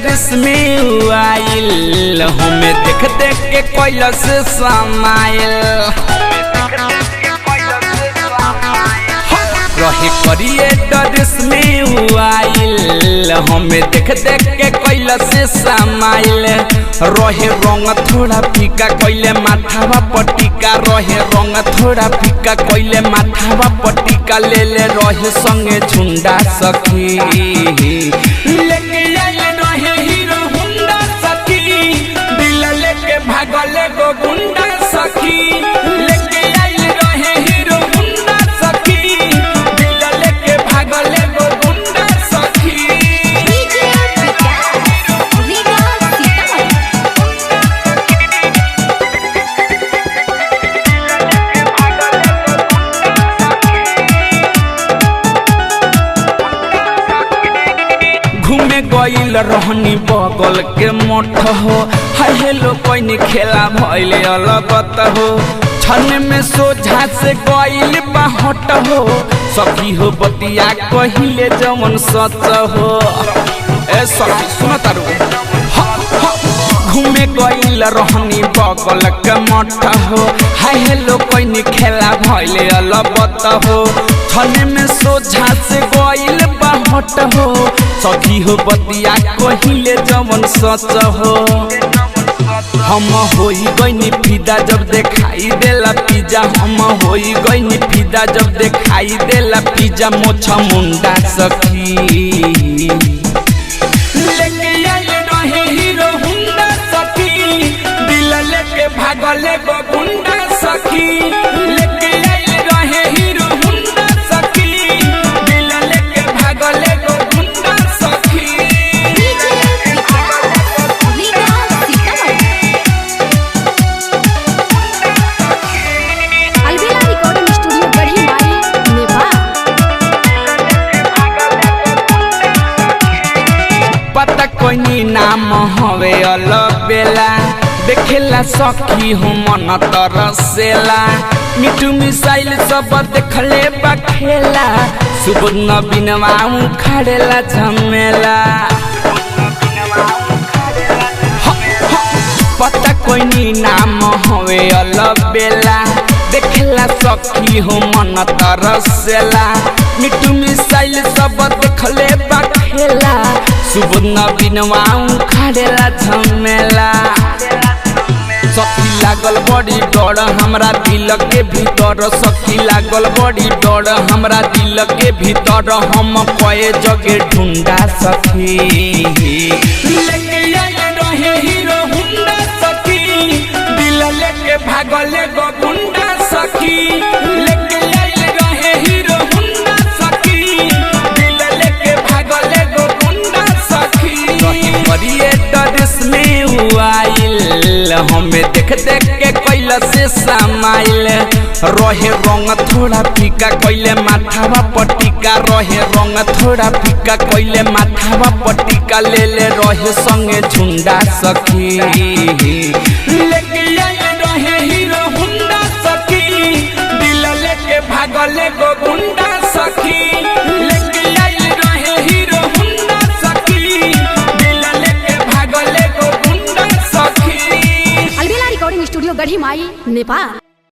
Dress में आइल हमें देख देख के कैलस समाइल रहे करिए ड्रेस में आइल हमें देख देख के कैलस समाइल रहे रंग थोड़ा फीका कैले माथावा पटिका रहे रंग थोड़ा फीका कैले माथावा पटिका ले रहे संगे झुंडा सखी लेके आइल रहे हीरो हुंडा सखी दिल लेके भागल गो गुंडा सखी लेके आइल रहे हीरो हुंडा सखी दिल लेके भागल गो गुंडा सखी घूमे गईल रहनी बगल के मठ हो हाय हेलो कोई खेला भइल अलगत हो छन में सोझा से गईल बाहट हो सखी हो बतिया कहिले जमन सच हो ए सखी सुन तारू घूमे गईल रहनी बगल के मठ हो हाय हेलो कोई खेला भइल अलगत हो छन में सोझा से गईल बाहट हो सखी हो बतिया कहिले जमन सच हो हम होई गईनी फिदा जब देखाई देला पिज्जा हम होई गईनी फिदा जब देखाई देला पिज्जा मोछा मुंडा सखी लेके आइल रहे हीरो हुंडा सखी दिल लेके भागल गो गुंडा सखी लेके आइल रहे हीरो हुंडा सखी दिल लेके भागल गो गुंडा सखी पता कोई नाम हवे अलबेला देखेला सखी हो मन तरसेला मिठू मिसाइल सब देखले बखेला सुबह नबीनवा उखाड़ेला झमेला पता कोई नाम हवे अलबेला देखेला सखी हो मन तरसेला मिठू मिसाइल सब देखले बखेला सुबह नबीनवा उखाड़ेला झमेला सखी लागल बड़ी डर हमरा दिल के भीतर सखी लागल बड़ी डर हमरा दिल के भीतर हम कए जगह ढूंढा सखी लेके आइल रहे हीरो हुंडा सखी दिल लेके भागल गो गुंडा सखी लेके आइल रहे हीरो हुंडा सखी दिल लेके भागल गो गुंडा सखी करिए ड्रेस में आइल हमें देख देख के कैलस समाइल रहे रंग थोड़ा फीका कैले माथावा पटिका रहे रंग थोड़ा फीका कैले माथावा पटिका ले रहे संगे झुंडा सखी लेके आइल रहे हीरो हुंडा सखी दिल लेके भागल गो गुंडा सखी लेके आइल रहे हीरो हुंडा सखी दिल लेके भागल गो गुंडा सखी अलबेला रिकॉर्डिंग स्टूडियो गढ़ी माई नेपाल।